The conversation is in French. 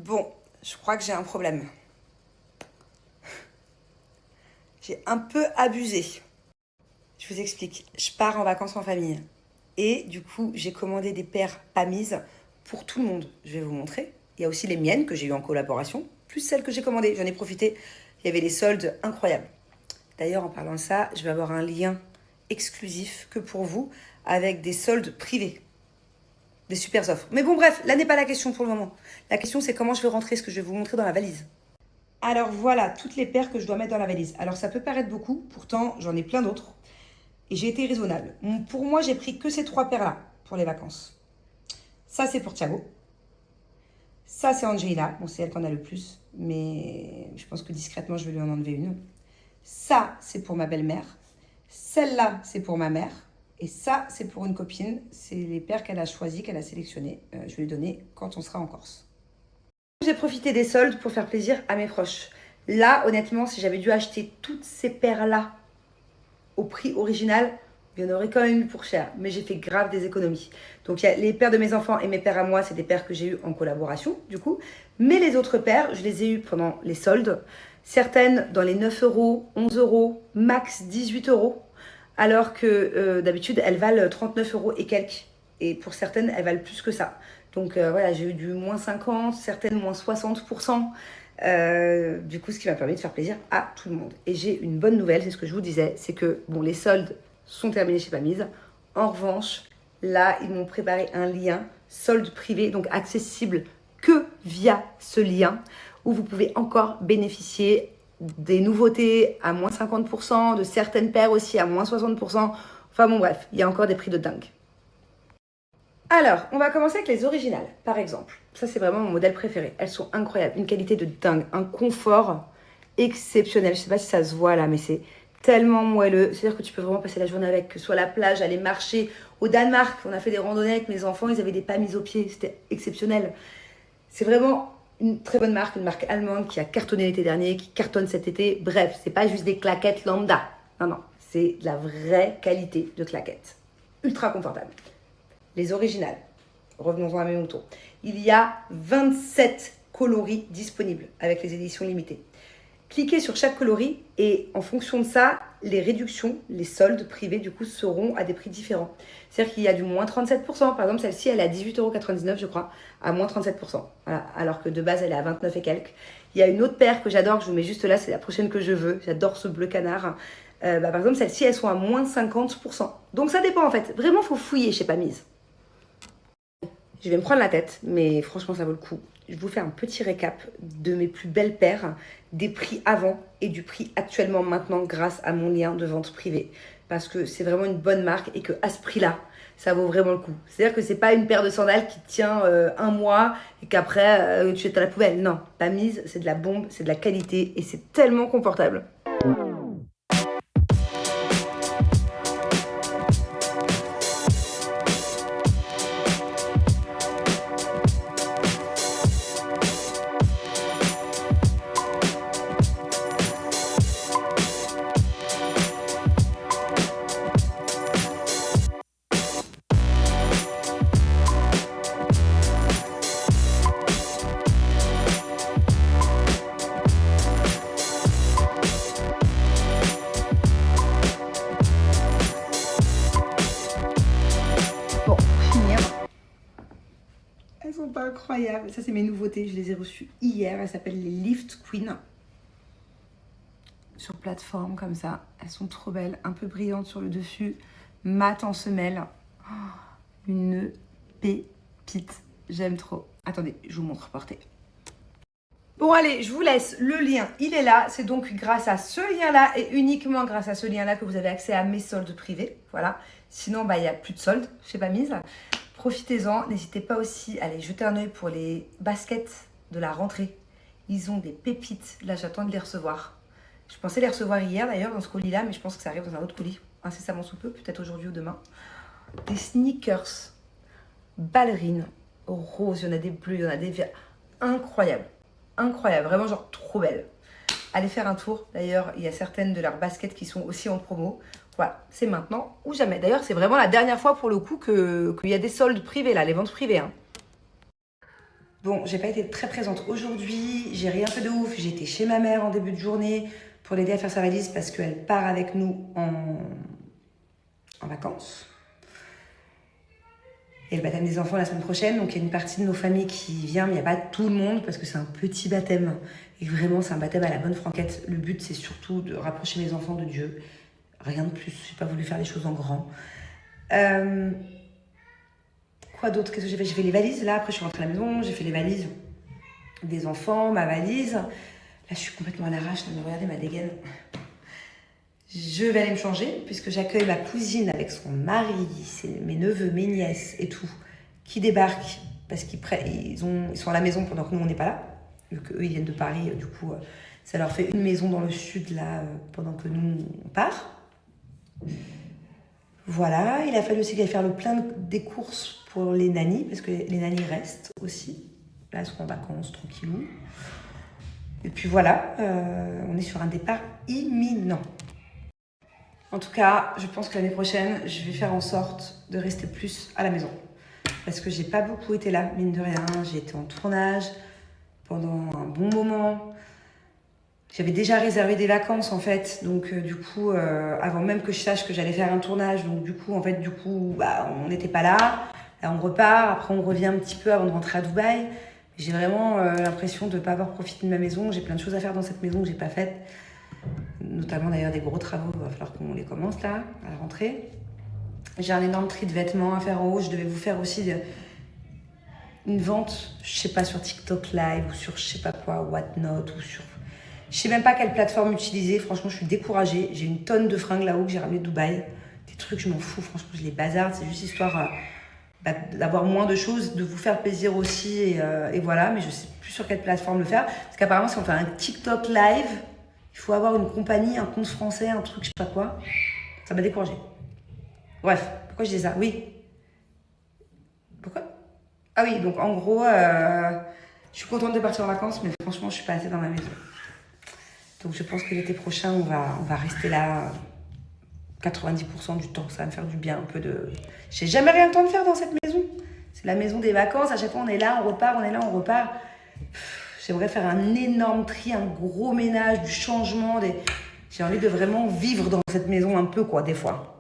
Bon, je crois que j'ai un problème. J'ai un peu abusé. Je vous explique. Je pars en vacances en famille. Et du coup, j'ai commandé des paires pas mises pour tout le monde. Je vais vous montrer. Il y a aussi les miennes que j'ai eues en collaboration, plus celles que j'ai commandées. J'en ai profité. Il y avait des soldes incroyables. D'ailleurs, en parlant de ça, je vais avoir un lien exclusif que pour vous avec des soldes privés. Des super offres. Mais bon, bref, là n'est pas la question pour le moment. La question, c'est comment je vais rentrer ce que je vais vous montrer dans la valise. Alors voilà, toutes les paires que je dois mettre dans la valise. Alors ça peut paraître beaucoup, pourtant j'en ai plein d'autres. Et j'ai été raisonnable. Pour moi, j'ai pris que ces trois paires-là pour les vacances. Ça, c'est pour Thiago. Ça, c'est Angela. Bon, c'est elle qu'on a le plus. Mais je pense que discrètement, je vais lui en enlever une. Ça, c'est pour ma belle-mère. Celle-là, c'est pour ma mère. Et ça, c'est pour une copine. C'est les paires qu'elle a choisies, qu'elle a sélectionnées. Je vais lui donner quand on sera en Corse. J'ai profité des soldes pour faire plaisir à mes proches. Là, honnêtement, si j'avais dû acheter toutes ces paires-là au prix original, il y en aurait quand même eu pour cher. Mais j'ai fait grave des économies. Donc, il y a les paires de mes enfants et mes paires à moi, c'est des paires que j'ai eues en collaboration, du coup. Mais les autres paires, je les ai eues pendant les soldes. Certaines dans les 9 euros, 11 euros, max 18 euros. Alors que d'habitude, elles valent 39 euros et quelques. Et pour certaines, elles valent plus que ça. Donc voilà, j'ai eu du moins 50, certaines moins 60%. Du coup, ce qui m'a permis de faire plaisir à tout le monde. Et j'ai une bonne nouvelle, c'est ce que je vous disais, c'est que bon, les soldes sont terminés chez Pamise. En revanche, là, ils m'ont préparé un lien solde privé, donc accessible que via ce lien, où vous pouvez encore bénéficier des nouveautés à moins 50%, de certaines paires aussi à moins 60%. Enfin bon bref, il y a encore des prix de dingue. Alors, on va commencer avec les originales, par exemple. Ça, c'est vraiment mon modèle préféré. Elles sont incroyables, une qualité de dingue, un confort exceptionnel. Je sais pas si ça se voit là, mais c'est tellement moelleux. C'est-à-dire que tu peux vraiment passer la journée avec, que ce soit à la plage, aller marcher. Au Danemark, on a fait des randonnées avec mes enfants, ils avaient des pas mis aux pieds, c'était exceptionnel. C'est vraiment une très bonne marque, une marque allemande qui a cartonné l'été dernier, qui cartonne cet été. Bref, c'est pas juste des claquettes lambda. Non, non, c'est de la vraie qualité de claquettes. Ultra confortable. Les originales. Revenons-en à mes moutons. Il y a 27 coloris disponibles avec les éditions limitées. Cliquez sur chaque coloris et en fonction de ça, les réductions, les soldes privés du coup seront à des prix différents. C'est-à-dire qu'il y a du moins 37%. Par exemple, celle-ci, elle est à 18,99 € je crois, à moins 37%. Voilà. Alors que de base, elle est à 29 et quelques. Il y a une autre paire que j'adore, que je vous mets juste là, c'est la prochaine que je veux. J'adore ce bleu canard. Par exemple, celles-ci, elles sont à moins 50%. Donc ça dépend en fait. Vraiment, il faut fouiller chez Pamise. Je vais me prendre la tête, mais franchement, ça vaut le coup. Je vous fais un petit récap de mes plus belles paires, des prix avant et du prix actuellement maintenant grâce à mon lien de vente privée. Parce que c'est vraiment une bonne marque et qu'à ce prix-là, ça vaut vraiment le coup. C'est-à-dire que c'est pas une paire de sandales qui tient un mois et qu'après tu jettes à la poubelle. Non, Pamise, c'est de la bombe, c'est de la qualité et c'est tellement confortable. Bon, pour finir, elles sont pas incroyables. Ça, c'est mes nouveautés. Je les ai reçues hier. Elles s'appellent les Lift Queen. Sur plateforme, comme ça. Elles sont trop belles. Un peu brillantes sur le dessus. Mat en semelle. Oh, une pépite. J'aime trop. Attendez, je vous montre portée. Bon, allez, je vous laisse. Le lien, il est là. C'est donc grâce à ce lien-là et uniquement grâce à ce lien-là que vous avez accès à mes soldes privés. Voilà. Sinon, il n'y a plus de soldes chez Pamise. Profitez-en. N'hésitez pas aussi à aller jeter un œil pour les baskets de la rentrée. Ils ont des pépites. Là, j'attends de les recevoir. Je pensais les recevoir hier, d'ailleurs, dans ce colis-là, mais je pense que ça arrive dans un autre colis. Incessamment sous peu, peut-être aujourd'hui ou demain. Des sneakers, ballerines, roses. Il y en a des bleus, il y en a des verts. Incroyable. Incroyable. Vraiment, genre, trop belle. Allez faire un tour. D'ailleurs, il y a certaines de leurs baskets qui sont aussi en promo. Voilà, c'est maintenant ou jamais. D'ailleurs, c'est vraiment la dernière fois pour le coup qu'il y a des soldes privés là, les ventes privées. Hein. Bon, j'ai pas été très présente aujourd'hui, j'ai rien fait de ouf. J'ai été chez ma mère en début de journée pour l'aider à faire sa valise parce qu'elle part avec nous en vacances. Et le baptême des enfants la semaine prochaine, donc il y a une partie de nos familles qui vient, mais il n'y a pas tout le monde parce que c'est un petit baptême. Et vraiment, c'est un baptême à la bonne franquette. Le but, c'est surtout de rapprocher mes enfants de Dieu. Rien de plus, j'ai pas voulu faire les choses en grand. Quoi d'autre? Qu'est-ce que j'ai fait? J'ai fait les valises, là, après je suis rentrée à la maison, j'ai fait les valises des enfants, ma valise. Là, je suis complètement à l'arrache, mais regardez ma dégaine. Je vais aller me changer, puisque j'accueille ma cousine avec son mari, mes neveux, mes nièces et tout, qui débarquent, parce qu'ils sont à la maison pendant que nous, on n'est pas là. Vu qu'eux, ils viennent de Paris, du coup, ça leur fait une maison dans le sud, là, pendant que nous, on part. Voilà, il a fallu aussi que j'aille faire le plein des courses pour les nannies, parce que les nannies restent aussi. Là, elles seront en vacances, tranquillou. Et puis voilà, on est sur un départ imminent. En tout cas, je pense que l'année prochaine, je vais faire en sorte de rester plus à la maison. Parce que j'ai pas beaucoup été là, mine de rien. J'ai été en tournage pendant un bon moment. J'avais déjà réservé des vacances en fait, donc du coup, avant même que je sache que j'allais faire un tournage, donc du coup, on n'était pas là. Là, on repart, après on revient un petit peu avant de rentrer à Dubaï. J'ai vraiment l'impression de ne pas avoir profité de ma maison. J'ai plein de choses à faire dans cette maison que j'ai pas faites. Notamment d'ailleurs des gros travaux, il va falloir qu'on les commence là, à la rentrée. J'ai un énorme tri de vêtements à faire en haut. Je devais vous faire aussi une vente, je sais pas, sur TikTok Live ou sur je sais pas quoi, Whatnot ou sur... Je sais même pas quelle plateforme utiliser. Franchement, je suis découragée. J'ai une tonne de fringues là-haut que j'ai ramené de Dubaï. Des trucs, je m'en fous. Franchement, je les bazarde. C'est juste histoire d'avoir moins de choses, de vous faire plaisir aussi. Et voilà, mais je sais plus sur quelle plateforme le faire. Parce qu'apparemment, si on fait un TikTok Live, il faut avoir une compagnie, un compte français, un truc, je sais pas quoi. Ça m'a découragée. Bref, pourquoi je dis ça? Oui. Pourquoi? Ah oui, donc en gros, je suis contente de partir en vacances, mais franchement, je suis pas assez dans ma maison. Donc je pense que l'été prochain, on va rester là 90% du temps. Ça va me faire du bien, un peu de... J'ai jamais rien le temps de faire dans cette maison. C'est la maison des vacances. À chaque fois, on est là, on repart, on est là, on repart. J'aimerais faire un énorme tri, un gros ménage, du changement. J'ai envie de vraiment vivre dans cette maison un peu, quoi, des fois.